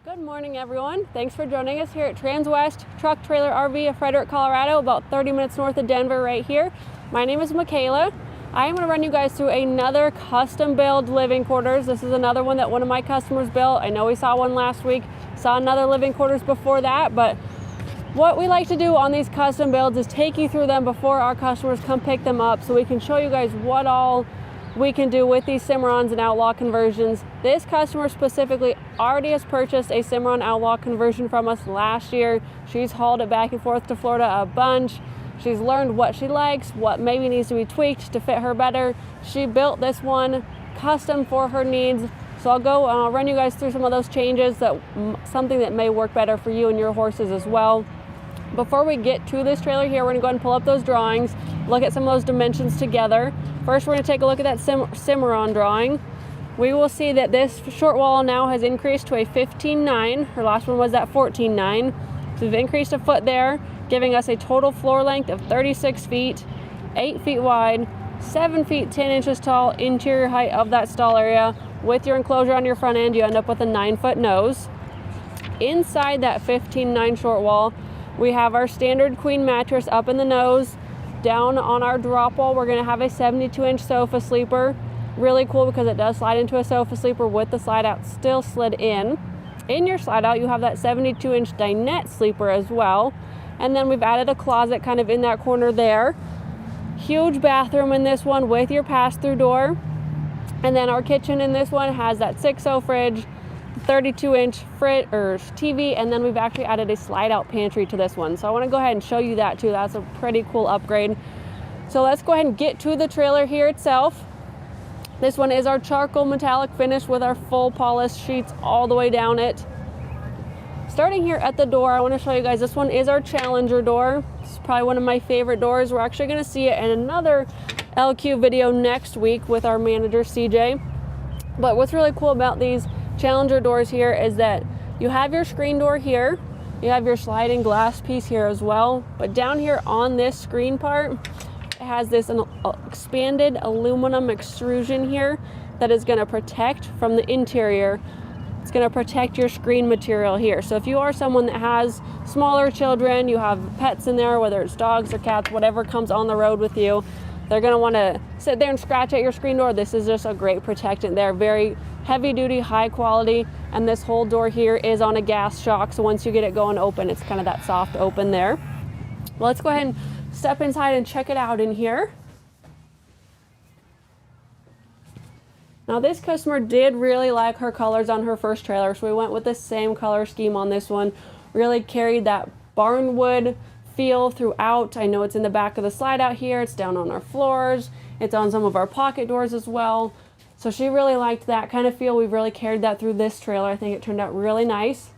Good morning, everyone. Thanks for joining us here at Transwest Truck Trailer RV of Fredrick, Colorado, about 30 minutes north of Denver right here. My name is Michaela. I am going to run you guys through another custom build living quarters. This is another one that one of my customers built. I know we saw one last week, saw another living quarters before that, but what we like to do on these custom builds is take you through them before our customers come pick them up so we can show you guys what all we can do with these Cimarrons and Outlaw conversions. This customer specifically already has purchased a Cimarron Outlaw conversion from us last year. She's hauled it back and forth to Florida a bunch. She's learned what she likes, what maybe needs to be tweaked to fit her better. She built this one custom for her needs. So I'll go run you guys through some of those changes, something that may work better for you and your horses as well. Before we get to this trailer here, we're gonna go ahead and pull up those drawings, look at some of those dimensions together. First, we're gonna take a look at that Cimarron drawing. We will see that this short wall now has increased to a 15.9. Her last one was at 14.9. So we've increased a foot there, giving us a total floor length of 36 feet, 8 feet wide, 7 feet 10 inches tall interior height of that stall area. With your enclosure on your front end, you end up with a 9-foot nose. Inside that 15.9 short wall, we have our standard queen mattress up in the nose. Down on our drop wall, we're gonna have a 72-inch sofa sleeper. Really cool because it does slide into a sofa sleeper with the slide out still slid in. In your slide out, you have that 72-inch dinette sleeper as well. And then we've added a closet kind of in that corner there. Huge bathroom in this one with your pass-through door. And then our kitchen in this one has that 6.0 fridge, 32-inch TV, and then we've actually added a slide-out pantry to this one. So I want to go ahead and show you that too. That's a pretty cool upgrade. So let's go ahead and get to the trailer here itself. This one is our charcoal metallic finish with our full polished sheets all the way down it. Starting here at the door, I want to show you guys, this one is our Challenger door. It's probably one of my favorite doors. We're actually going to see it in another LQ video next week with our manager CJ. But what's really cool about these Challenger doors here is that you have your screen door here, you have your sliding glass piece here as well, but down here on this screen part, it has this expanded aluminum extrusion here that is going to protect from the interior. It's going to protect your screen material here. So if you are someone that has smaller children, you have pets in there, whether it's dogs or cats, whatever comes on the road with you, they're going to want to sit there and scratch at your screen door. This is just a great protectant there. Very heavy duty, high quality. And this whole door here is on a gas shock. So once you get it going open, it's kind of that soft open there. Well, let's go ahead and step inside and check it out in here. Now this customer did really like her colors on her first trailer. So we went with the same color scheme on this one. Really carried that barnwood feel throughout. I know it's in the back of the slide out here, it's down on our floors, it's on some of our pocket doors as well. So she really liked that kind of feel. We've really carried that through this trailer. I think it turned out really nice.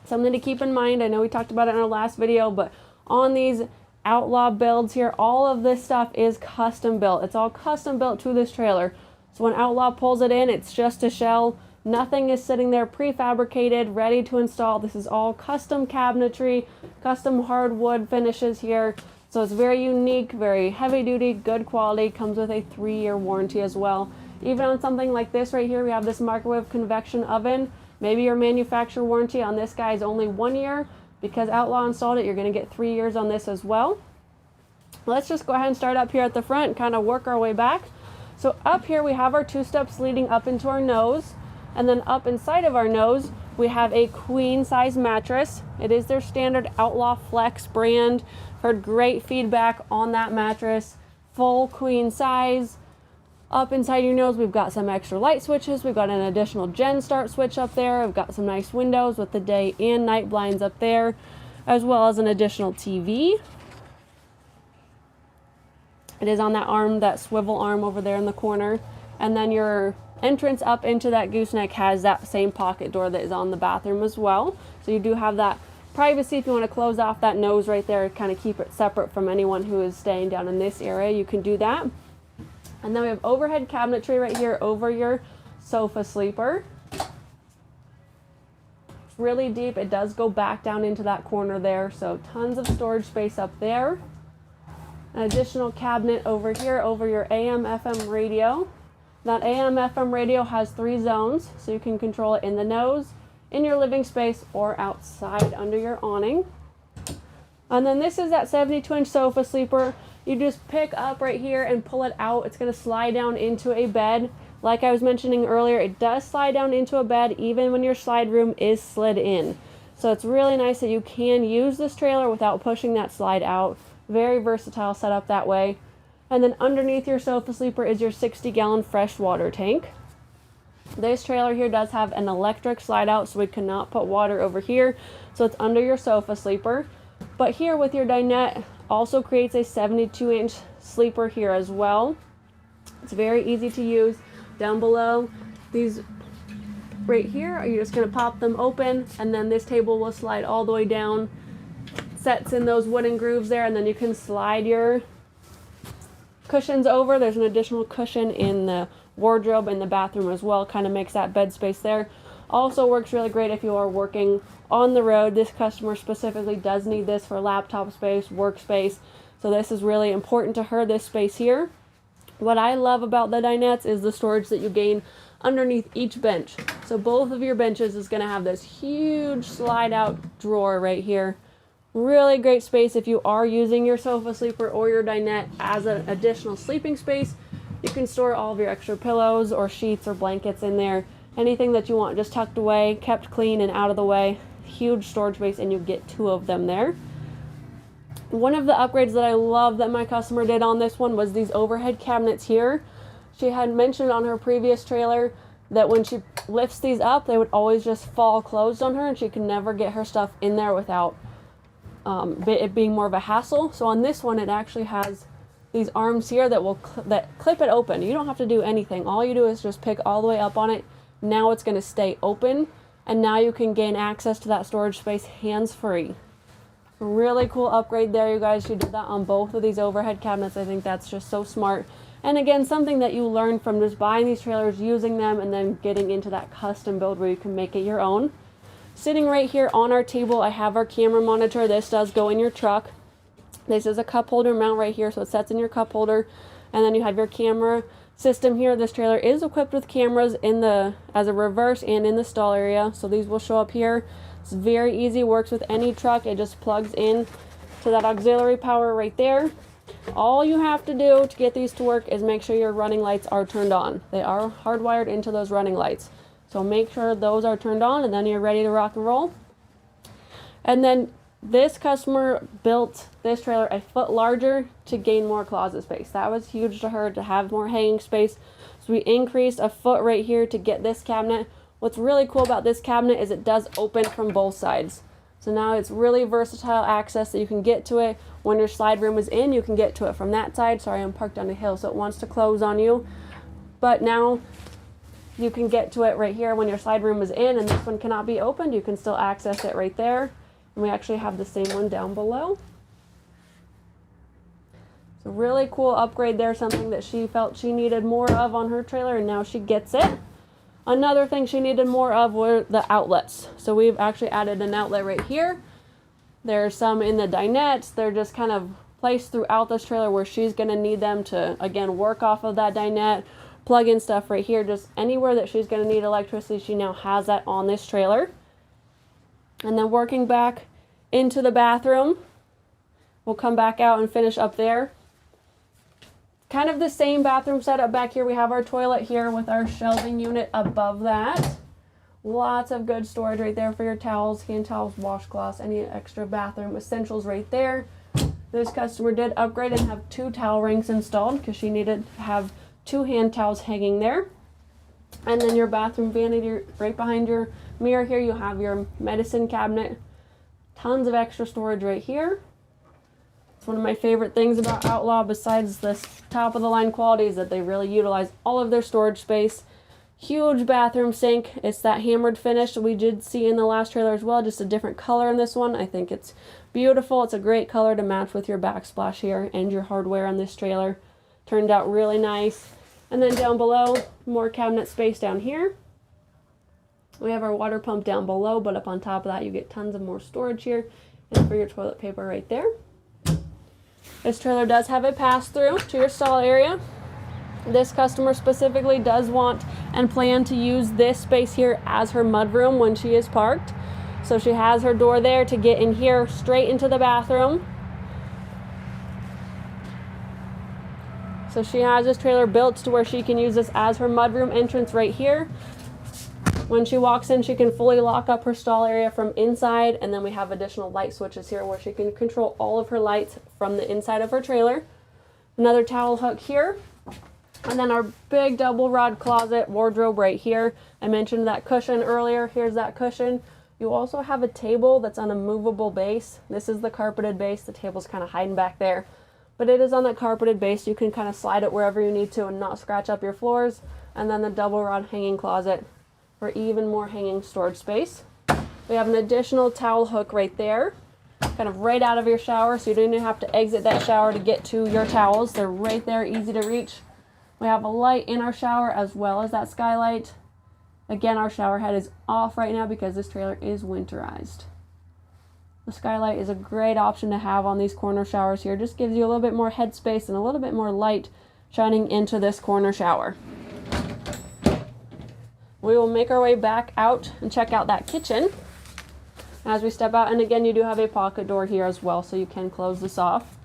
Something to keep in mind, I know we talked about it in our last video, but on these Outlaw builds here, all of this stuff is custom built. It's all custom built to this trailer. So when Outlaw pulls it in, it's just a shell. Nothing is sitting there prefabricated, ready to install. This is all custom cabinetry, custom hardwood finishes here. So it's very unique, very heavy duty, good quality, comes with a 3-year warranty as well. Even on something like this right here, we have this microwave convection oven. Maybe your manufacturer warranty on this guy is only 1 year. Because Outlaw installed it, you're gonna get 3 years on this as well. Let's just go ahead and start up here at the front and kind of work our way back. So up here we have our 2 steps leading up into our nose. And then up inside of our nose, we have a queen size mattress. It is their standard Outlaw Flex brand. Heard great feedback on that mattress. Full queen size. Up inside your nose, we've got some extra light switches. We've got an additional gen start switch up there. We've got some nice windows with the day and night blinds up there, as well as an additional TV. It is on that arm, that swivel arm over there in the corner. And then your entrance up into that gooseneck has that same pocket door that is on the bathroom as well. So you do have that privacy if you want to close off that nose right there, kind of keep it separate from anyone who is staying down in this area. You can do that. And then we have overhead cabinetry right here over your sofa sleeper. It's really deep. It does go back down into that corner there. So tons of storage space up there. An additional cabinet over here over your AM FM radio. That AM FM radio has 3 zones, so you can control it in the nose, in your living space or outside under your awning. And then this is that 72-inch sofa sleeper. You just pick up right here and pull it out. It's going to slide down into a bed. Like I was mentioning earlier, it does slide down into a bed even when your slide room is slid in. So it's really nice that you can use this trailer without pushing that slide out. Very versatile setup that way. And then underneath your sofa sleeper is your 60-gallon freshwater tank. This trailer here does have an electric slide out, so we cannot put water over here. So it's under your sofa sleeper. But here with your dinette also creates a 72-inch sleeper here as well. It's very easy to use. Down below, these right here, you're just going to pop them open, and then this table will slide all the way down, sets in those wooden grooves there, and then you can slide your cushions over. There's an additional cushion in the wardrobe in the bathroom as well, kind of makes that bed space there. Also works really great if you are working on the road. This customer specifically does need this for laptop space, workspace, so this is really important to her, this space here. What I love about the dinettes is the storage that you gain underneath each bench. So both of your benches is going to have this huge slide out drawer right here. Really great space if you are using your sofa sleeper or your dinette as an additional sleeping space. You can store all of your extra pillows or sheets or blankets in there. Anything that you want just tucked away, kept clean and out of the way. Huge storage space, and you get 2 of them there. One of the upgrades that I love that my customer did on this one was these overhead cabinets here. She had mentioned on her previous trailer that when she lifts these up, they would always just fall closed on her, and she could never get her stuff in there without it being more of a hassle. So on this one, it actually has these arms here that will that clip it open. You don't have to do anything. All you do is just pick all the way up on it. Now it's going to stay open, and now you can gain access to that storage space hands-free. Really cool upgrade there, you guys. She did that on both of these overhead cabinets. I think that's just so smart. And again, something that you learn from just buying these trailers, using them, and then getting into that custom build where you can make it your own. Sitting right here on our table, I have our camera monitor. This does go in your truck. This is a cup holder mount right here, so it sets in your cup holder. And then you have your camera system here. This trailer is equipped with cameras in the as a reverse and in the stall area. So these will show up here. It's very easy, works with any truck. It just plugs in to that auxiliary power right there. All you have to do to get these to work is make sure your running lights are turned on. They are hardwired into those running lights. So make sure those are turned on, and then you're ready to rock and roll. And then this customer built this trailer a foot larger to gain more closet space. That was huge to her, to have more hanging space. So we increased a foot right here to get this cabinet. What's really cool about this cabinet is it does open from both sides. So now it's really versatile access that you can get to it. When your slide room is in, you can get to it from that side. Sorry, I'm parked on a hill, so it wants to close on you. But now you can get to it right here when your slide room is in, and this one cannot be opened. You can still access it right there. And we actually have the same one down below. So really cool upgrade there, something that she felt she needed more of on her trailer, and now she gets it. Another thing she needed more of were the outlets. So we've actually added an outlet right here. There's some in the dinettes. They're just kind of placed throughout this trailer where she's going to need them to, again, work off of that dinette, plug in stuff right here. Just anywhere that she's going to need electricity, she now has that on this trailer. And then working back into the bathroom, we'll come back out and finish up there. Kind of the same bathroom setup back here. We have our toilet here with our shelving unit above that. Lots of good storage right there for your towels, hand towels, washcloths, any extra bathroom essentials right there. This customer did upgrade and have 2 towel rings installed because she needed to have 2 hand towels hanging there. And then your bathroom vanity right behind your mirror here, you have your medicine cabinet. Tons of extra storage right here. It's one of my favorite things about Outlaw, besides this top of the line quality, is that they really utilize all of their storage space. Huge bathroom sink. It's that hammered finish we did see in the last trailer as well, just a different color in this one. I think it's beautiful. It's a great color to match with your backsplash here and your hardware on this trailer. Turned out really nice. And then down below, more cabinet space down here. We have our water pump down below, but up on top of that you get tons of more storage here, and for your toilet paper right there. This trailer does have a pass-through to your stall area. This customer specifically does want and plan to use this space here as her mudroom when she is parked. So she has her door there to get in here straight into the bathroom. So she has this trailer built to where she can use this as her mudroom entrance right here. When she walks in, she can fully lock up her stall area from inside, and then we have additional light switches here where she can control all of her lights from the inside of her trailer. Another towel hook here. And then our big double rod closet wardrobe right here. I mentioned that cushion earlier. Here's that cushion. You also have a table that's on a movable base. This is the carpeted base. The table's kind of hiding back there. But it is on that carpeted base. You can kind of slide it wherever you need to and not scratch up your floors. And then the double rod hanging closet for even more hanging storage space. We have an additional towel hook right there, kind of right out of your shower, so you don't even have to exit that shower to get to your towels. They're right there, easy to reach. We have a light in our shower as well as that skylight. Again, our shower head is off right now because this trailer is winterized. The skylight is a great option to have on these corner showers here. Just gives you a little bit more headspace and a little bit more light shining into this corner shower. We will make our way back out and check out that kitchen as we step out. And again, you do have a pocket door here as well, so you can close this off.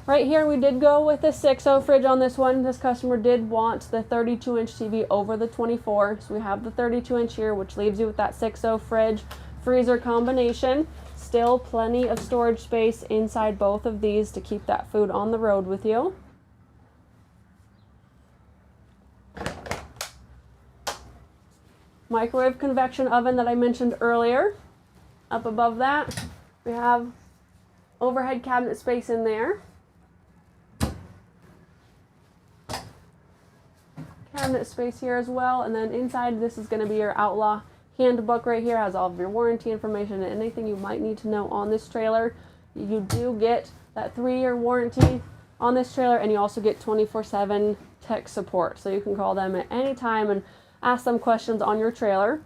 Right here, we did go with the 6.0 fridge on this one. This customer did want the 32-inch TV over the 24. So we have the 32-inch here, which leaves you with that 6.0 fridge freezer combination. Still plenty of storage space inside both of these to keep that food on the road with you. Microwave convection oven that I mentioned earlier. Up above that, we have overhead cabinet space in there. Cabinet space here as well, and then inside this is going to be your outlaw handbook right here. Has all of your warranty information and anything you might need to know on this trailer. You do get that 3-year warranty on this trailer, and you also get 24/7 tech support, so you can call them at any time and ask them questions on your trailer.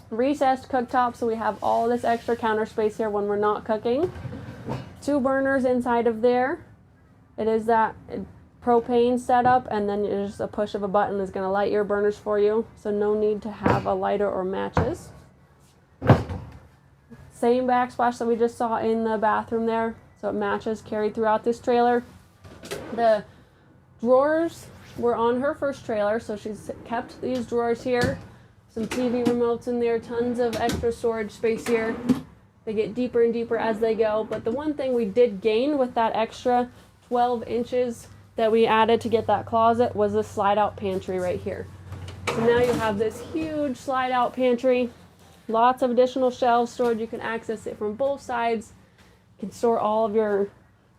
Recessed cooktop, so we have all this extra counter space here when we're not cooking. 2 burners inside of there. It is that propane setup, and then just a push of a button is going to light your burners for you, so no need to have a lighter or matches. Same backsplash that we just saw in the bathroom there, so it matches carried throughout this trailer. The drawers were on her first trailer, so she's kept these drawers here. Some TV remotes in there, tons of extra storage space here. They get deeper and deeper as they go, but the one thing we did gain with that extra 12 inches that we added to get that closet was this slide out pantry right here. So now you have this huge slide out pantry, lots of additional shelves stored. You can access it from both sides. You can store all of your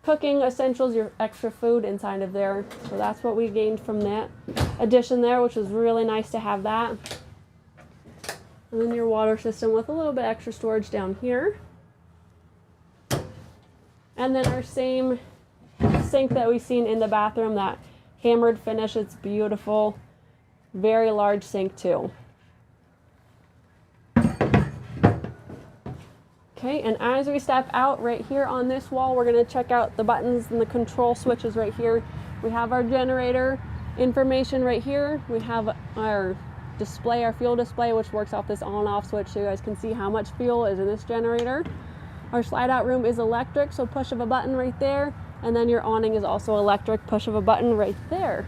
cooking essentials, your extra food inside of there. So that's what we gained from that addition there, which was really nice to have that. And then your water system with a little bit extra storage down here. And then our same sink that we've seen in the bathroom, that hammered finish. It's beautiful. Very large sink too. Okay, and as we step out right here on this wall, we're going to check out the buttons and the control switches right here. We have our generator information right here. We have our display, our fuel display, which works off this on off switch, so you guys can see how much fuel is in this generator. Our slide out room is electric, so push of a button right there. And then your awning is also electric, push of a button right there.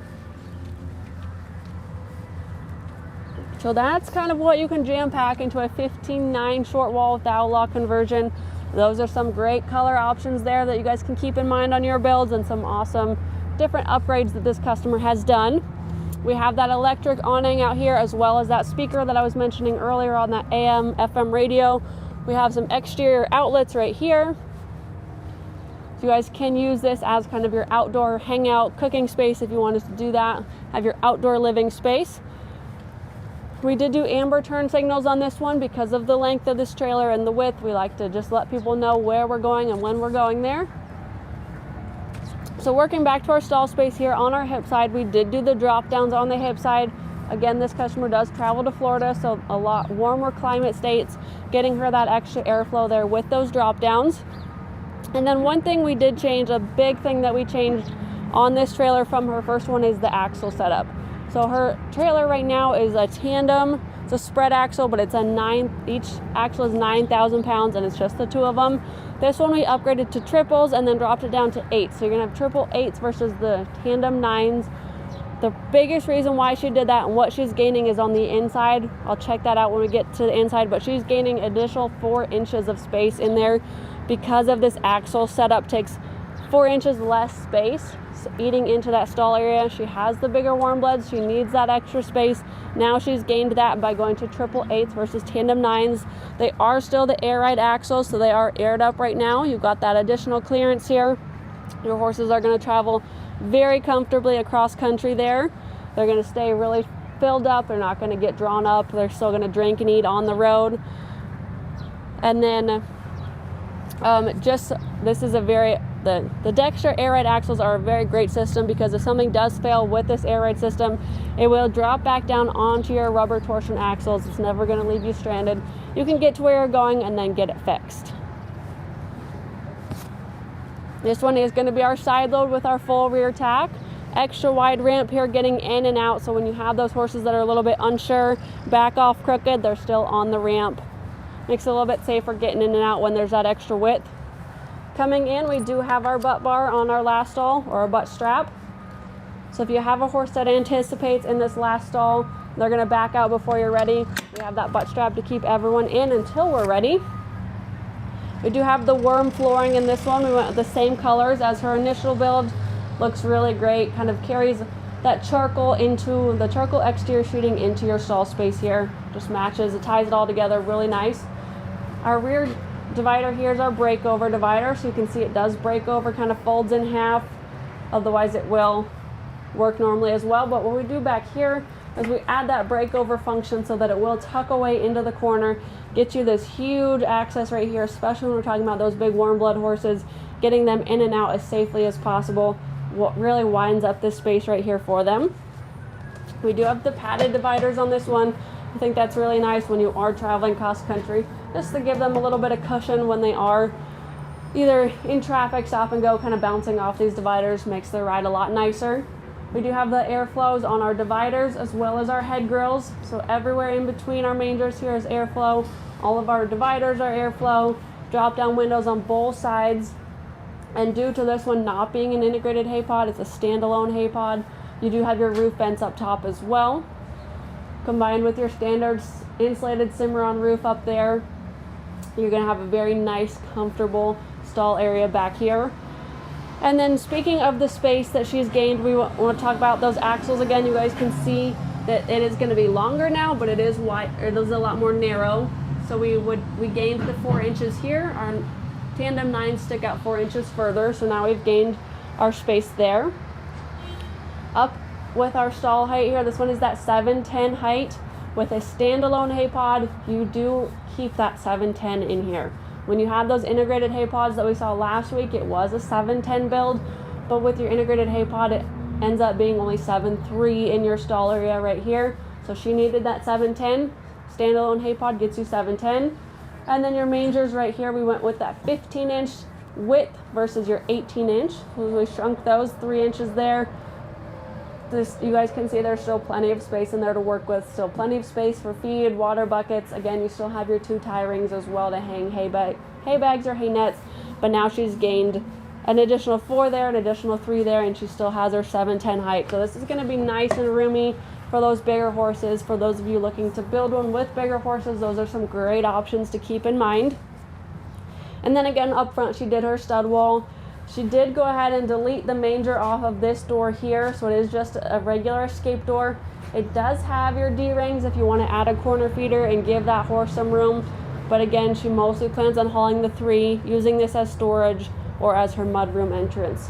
So that's kind of what you can jam pack into a 15.9 short wall with the outlaw conversion. Those are some great color options there that you guys can keep in mind on your builds, and some awesome different upgrades that this customer has done. We have that electric awning out here, as well as that speaker that I was mentioning earlier on that AM FM radio. We have some exterior outlets right here. So you guys can use this as kind of your outdoor hangout cooking space if you wanted to do that. Have your outdoor living space. We did do amber turn signals on this one because of the length of this trailer and the width. We like to just let people know where we're going and when we're going there. So working back to our stall space here on our hip side, we did do the drop downs on the hip side. Again, this customer does travel to Florida, so a lot warmer climate states, getting her that extra airflow there with those drop downs. And then one thing we did change, a big thing that we changed on this trailer from her first one is the axle setup. So her trailer right now is a tandem. It's a spread axle, but it's each axle is 9,000 pounds, and it's just the two of them. This one we upgraded to triples and then dropped it down to 8s. So you're gonna have triple 8s versus the tandem 9s. The biggest reason why she did that and what she's gaining is on the inside. I'll check that out when we get to the inside, but she's gaining additional 4 inches of space in there because of this axle setup. Takes 4 inches less space, so eating into that stall area. She has the bigger warm bloods. She needs that extra space. Now she's gained that by going to triple 8s versus tandem 9s. They are still the air ride axles, so they are aired up right now. You've got that additional clearance here. Your horses are going to travel very comfortably across country there. They're going to stay really filled up. They're not going to get drawn up. They're still going to drink and eat on the road. And then this is the Dexter air ride axles are a very great system, because if something does fail with this air ride system, it will drop back down onto your rubber torsion axles. It's never going to leave you stranded. You can get to where you're going and then get it fixed. This one is going to be our side load with our full rear tack. Extra wide ramp here getting in and out, so when you have those horses that are a little bit unsure, back off crooked, they're still on the ramp. Makes it a little bit safer getting in and out when there's that extra width. Coming in, we do have our butt bar on our last stall, or our butt strap. So if you have a horse that anticipates in this last stall, they're going to back out before you're ready. We have that butt strap to keep everyone in until we're ready. We do have the Werm flooring in this one. We went with the same colors as her initial build. Looks really great. Kind of carries that charcoal exterior sheeting into your stall space here. Just matches. It ties it all together really nice. Our rear divider here is our breakover divider. So you can see it does break over, kind of folds in half. Otherwise it will work normally as well. But what we do back here is we add that breakover function so that it will tuck away into the corner, get you this huge access right here, especially when we're talking about those big warm blood horses, getting them in and out as safely as possible. What really winds up this space right here for them. We do have the padded dividers on this one. I think that's really nice when you are traveling cross country, just to give them a little bit of cushion when they are either in traffic, stop and go, kind of bouncing off these dividers. Makes their ride a lot nicer. We do have the airflows on our dividers as well as our head grills. So everywhere in between our mangers here is airflow. All of our dividers are airflow. Drop down windows on both sides. And due to this one not being an integrated hay pod, it's a standalone hay pod. You do have your roof vents up top as well. Combined with your standard insulated Cimarron roof up there, you're going to have a very nice, comfortable stall area back here. And then speaking of the space that she's gained, we want to talk about those axles again. You guys can see that it is going to be longer now, but it is wide. It is a lot more narrow. So we gained the 4 inches here. Our tandem 9s stick out 4 inches further, so now we've gained our space there. Up with our stall height here, this one is that 710 height. With a standalone hay pod, you do keep that 710 in here. When you have those integrated hay pods that we saw last week, it was a 710 build, but with your integrated hay pod, it ends up being only 7.3 in your stall area right here. So she needed that 710. Standalone hay pod gets you 710. And then your mangers right here, we went with that 15-inch width versus your 18-inch. So we shrunk those 3 inches there. You guys can see there's still plenty of space in there to work with. Still plenty of space for feed, water buckets. Again, you still have your 2 tie rings as well to hang hay bags or hay nets. But now she's gained an additional 4 there, an additional 3 there, and she still has her 710 height. So this is going to be nice and roomy for those bigger horses. For those of you looking to build one with bigger horses, those are some great options to keep in mind. And then again, up front, she did her stud wall. She did go ahead and delete the manger off of this door here, so it is just a regular escape door. It does have your D-rings if you want to add a corner feeder and give that horse some room, but again, she mostly plans on hauling the 3, using this as storage or as her mudroom entrance.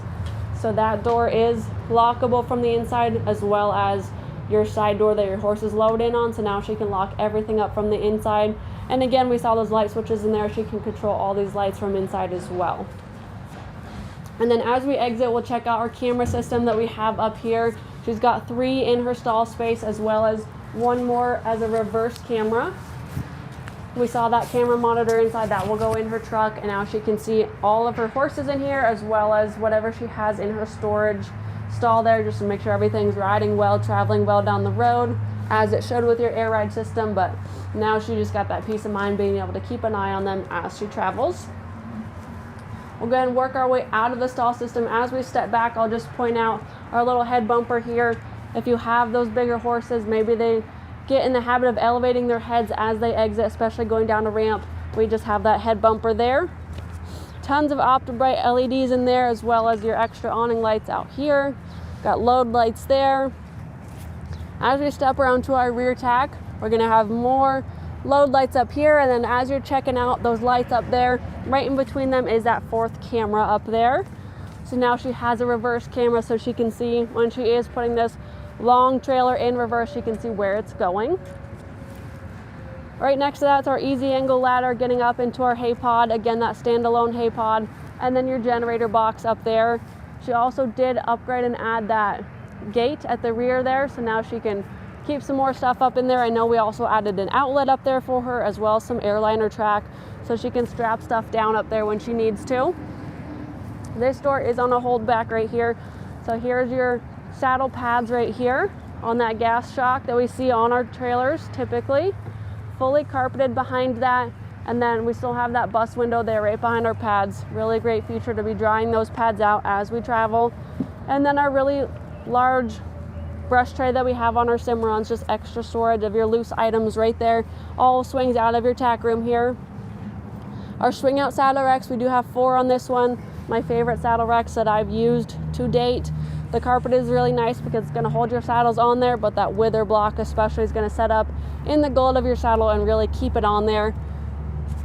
So that door is lockable from the inside, as well as your side door that your horses load in on, so now she can lock everything up from the inside. And again, we saw those light switches in there. She can control all these lights from inside as well. And then as we exit, we'll check out our camera system that we have up here. She's got 3 in her stall space, as well as 1 more as a reverse camera. We saw that camera monitor inside, that will go in her truck, and now she can see all of her horses in here, as well as whatever she has in her storage stall there just to make sure everything's riding well, traveling well down the road, as it should with your air ride system. But now she just got that peace of mind being able to keep an eye on them as she travels. We'll go ahead and work our way out of the stall system. As we step back, I'll just point out our little head bumper here. If you have those bigger horses, maybe they get in the habit of elevating their heads as they exit, especially going down a ramp. We just have that head bumper there. Tons of OptiBrite LEDs in there, as well as your extra awning lights out here. Got load lights there. As we step around to our rear tack, we're gonna have more load lights up here, and then as you're checking out those lights up there, right in between them is that fourth camera up there. So now she has a reverse camera, so she can see when she is putting this long trailer in reverse, she can see where it's going. Right next to that's our easy angle ladder getting up into our hay pod. Again, that standalone hay pod, and then your generator box up there. She also did upgrade and add that gate at the rear there, so now she can keep some more stuff up in there. I know we also added an outlet up there for her, as well as some airliner track, so she can strap stuff down up there when she needs to. This door is on a hold back right here. So here's your saddle pads right here on that gas shock that we see on our trailers typically. Fully carpeted behind that, and then we still have that bus window there right behind our pads. Really great feature to be drying those pads out as we travel. And then our really large brush tray that we have on our Cimarrons, just extra storage of your loose items right there. All swings out of your tack room here. Our swing out saddle racks, we do have 4 on this one. My favorite saddle racks that I've used to date. The carpet is really nice because it's going to hold your saddles on there, but that wither block especially is going to set up in the gold of your saddle and really keep it on there.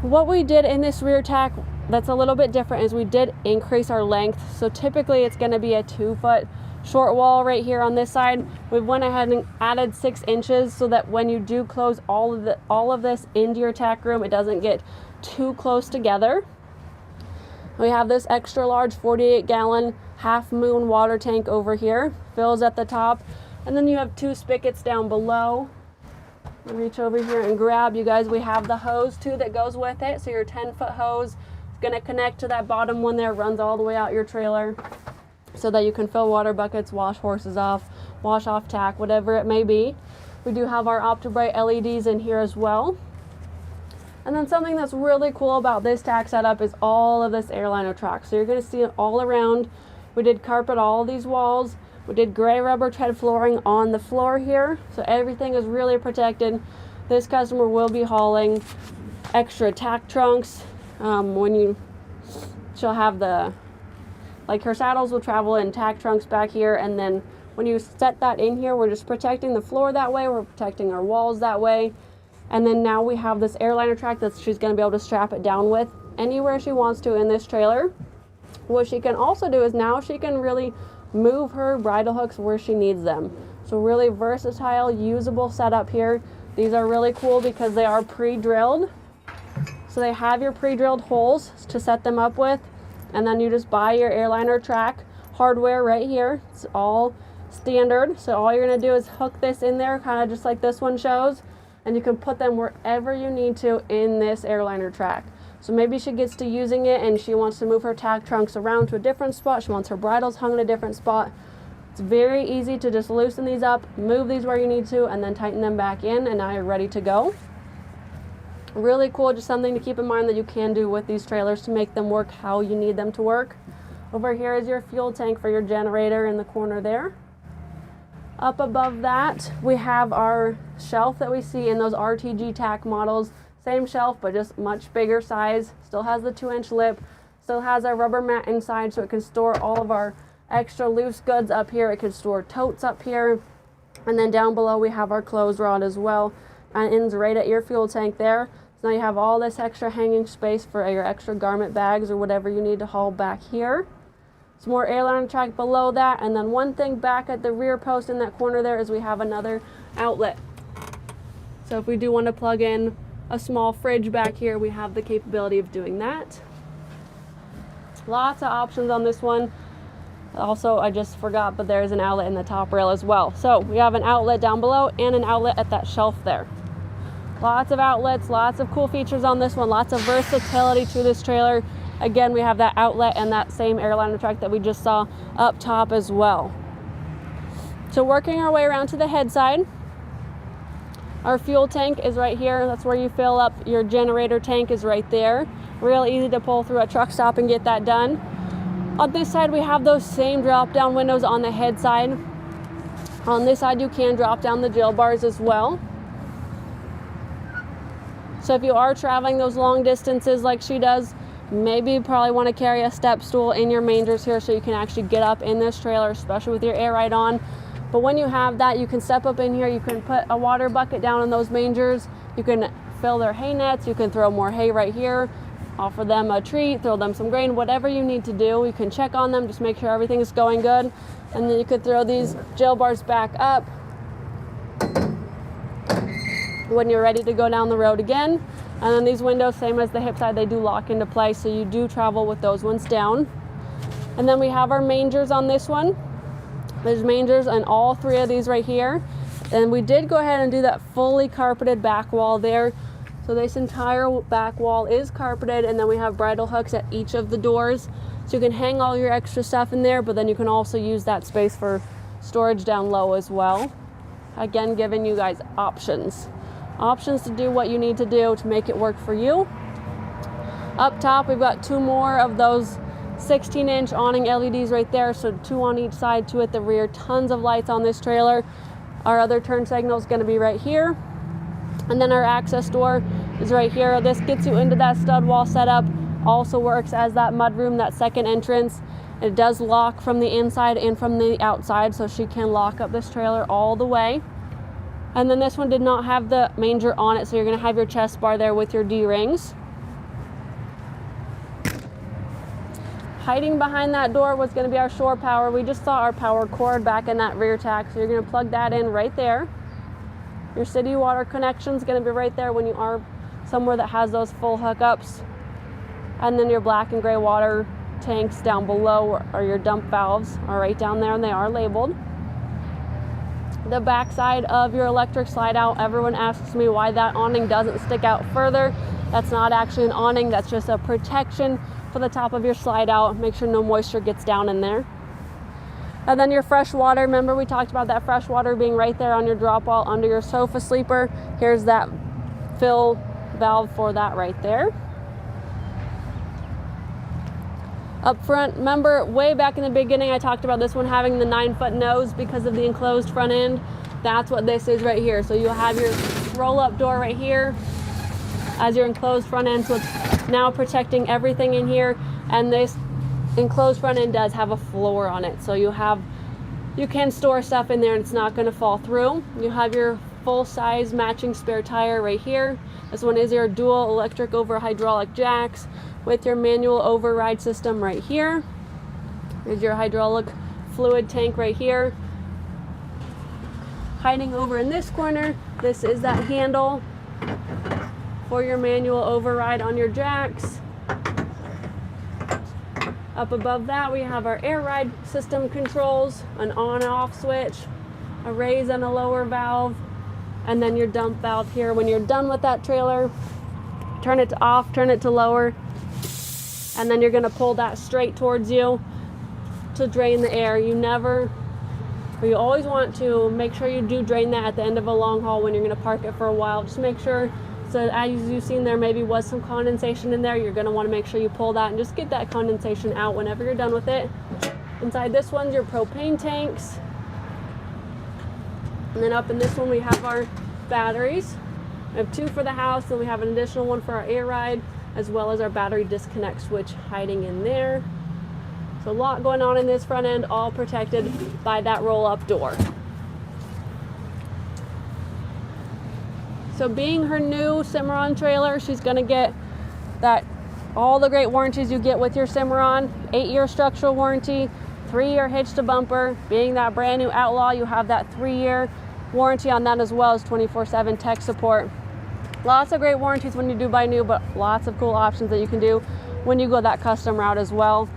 What we did in this rear tack that's a little bit different is we did increase our length. So typically it's going to be a 2-foot short wall right here on this side. We went ahead and added 6 inches so that when you do close all of this into your tack room, it doesn't get too close together. We have this extra large 48-gallon half moon water tank over here, fills at the top, and then you have 2 spigots down below. I'll reach over here and grab, you guys, we have the hose too that goes with it. So your 10-foot hose is going to connect to that bottom one there, runs all the way out your trailer so that you can fill water buckets, wash horses off, wash off tack, whatever it may be. We do have our OptiBrite LEDs in here as well. And then something that's really cool about this tack setup is all of this airliner track. So you're going to see it all around. We did carpet all of these walls. We did gray rubber tread flooring on the floor here. So everything is really protected. This customer will be hauling extra tack trunks. She'll have her saddles will travel in tack trunks back here. And then when you set that in here, we're just protecting the floor that way. We're protecting our walls that way. And then now we have this airliner track that she's going to be able to strap it down with anywhere she wants to in this trailer. What she can also do is now she can really move her bridle hooks where she needs them. So really versatile, usable setup here. These are really cool because they are pre-drilled. So they have your pre-drilled holes to set them up with. And then you just buy your airliner track hardware right here. It's all standard. So all you're going to do is hook this in there, kind of just like this one shows. And you can put them wherever you need to in this airliner track. So maybe she gets to using it and she wants to move her tack trunks around to a different spot. She wants her bridles hung in a different spot. It's very easy to just loosen these up, move these where you need to, and then tighten them back in, and now you're ready to go. Really cool, just something to keep in mind that you can do with these trailers to make them work how you need them to work. Over here is your fuel tank for your generator in the corner there. Up above that, we have our shelf that we see in those RTG tack models. Same shelf, but just much bigger size. Still has the 2-inch lip. Still has our rubber mat inside so it can store all of our extra loose goods up here. It can store totes up here. And then down below we have our clothes rod as well. And it ends right at your fuel tank there. So now you have all this extra hanging space for your extra garment bags or whatever you need to haul back here. Some more airliner track below that, and then one thing back at the rear post in that corner there is we have another outlet. So if we do want to plug in a small fridge back here, we have the capability of doing that. Lots of options on this one. Also, I just forgot, but there's an outlet in the top rail as well. So we have an outlet down below and an outlet at that shelf there. Lots of outlets, lots of cool features on this one, lots of versatility to this trailer. Again, we have that outlet and that same airliner track that we just saw up top as well. So working our way around to the head side, our fuel tank is right here. That's where you fill up your generator tank, is right there. Real easy to pull through a truck stop and get that done. On this side, we have those same drop down windows on the head side. On this side, you can drop down the jail bars as well. So if you are traveling those long distances like she does, maybe you probably want to carry a step stool in your mangers here so you can actually get up in this trailer, especially with your air ride on. But when you have that, you can step up in here, you can put a water bucket down in those mangers, you can fill their hay nets, you can throw more hay right here, offer them a treat, throw them some grain, whatever you need to do. You can check on them, just make sure everything is going good. And then you could throw these jail bars back up when you're ready to go down the road again. And then these windows, same as the hip side, they do lock into place, so you do travel with those ones down. And then we have our mangers on this one. There's mangers on all three of these right here. And we did go ahead and do that fully carpeted back wall there. So this entire back wall is carpeted, and then we have bridle hooks at each of the doors. So you can hang all your extra stuff in there, but then you can also use that space for storage down low as well. Again, giving you guys options. Options to do what you need to do to make it work for you. Up top, we've got two more of those 16-inch awning LEDs right there, so two on each side, two at the rear. Tons of lights on this trailer. Our other turn signal is going to be right here, and then our access door is right here. This gets you into that stud wall setup. Also works as that mudroom, that second entrance. It does lock from the inside and from the outside, so she can lock up this trailer all the way. And then this one did not have the manger on it, so you're going to have your chest bar there with your D-rings. Hiding behind that door was going to be our shore power. We just saw our power cord back in that rear tack, so you're going to plug that in right there. Your city water connection is going to be right there when you are somewhere that has those full hookups. And then your black and gray water tanks down below, or your dump valves, are right down there, and they are labeled. The back side of your electric slide out, everyone asks me why that awning doesn't stick out further. That's not actually an awning, that's just a protection for the top of your slide out. Make sure no moisture gets down in there. And then your fresh water, remember we talked about that fresh water being right there on your drop wall under your sofa sleeper. Here's that fill valve for that right there. Up front, remember way back in the beginning I talked about this one having the 9-foot nose because of the enclosed front end. That's what this is right here. So you'll have your roll-up door right here as your enclosed front end, so it's now protecting everything in here. And this enclosed front end does have a floor on it, so you can store stuff in there and it's not going to fall through. You have your full-size matching spare tire right here. This one is your dual electric over hydraulic jacks with your manual override system right here. There's your hydraulic fluid tank right here. Hiding over in this corner, this is that handle for your manual override on your jacks. Up above that, we have our air ride system controls, an on and off switch, a raise and a lower valve, and then your dump valve here. When you're done with that trailer, turn it to off, turn it to lower, and then you're going to pull that straight towards you to drain the air. You always want to make sure you do drain that at the end of a long haul when you're going to park it for a while. Just make sure, so as you've seen there maybe was some condensation in there, you're going to want to make sure you pull that and just get that condensation out whenever you're done with it. Inside this one's your propane tanks. And then up in this one we have our batteries. We have 2 for the house, and we have an additional one for our air ride, as well as our battery disconnect switch hiding in there. So a lot going on in this front end, all protected by that roll-up door. So being her new Cimarron trailer, she's going to get all the great warranties you get with your Cimarron. 8-year structural warranty, 3-year hitch to bumper. Being that brand new Outlaw, you have that 3-year warranty on that, as well as 24/7 tech support. Lots of great warranties when you do buy new, but lots of cool options that you can do when you go that custom route as well.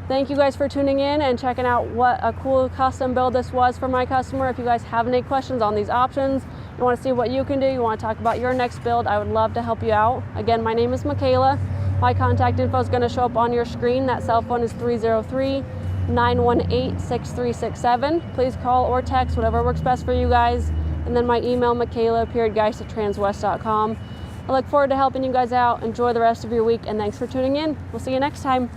Thank you guys for tuning in and checking out what a cool custom build this was for my customer. If you guys have any questions on these options, you want to see what you can do, you want to talk about your next build, I would love to help you out. Again, my name is Michaela. My contact info is going to show up on your screen. That cell phone is 918-6367. Please call or text, whatever works best for you guys. And then my email, Michaela.Geist@transwest.com. I look forward to helping you guys out. Enjoy the rest of your week, and thanks for tuning in. We'll see you next time.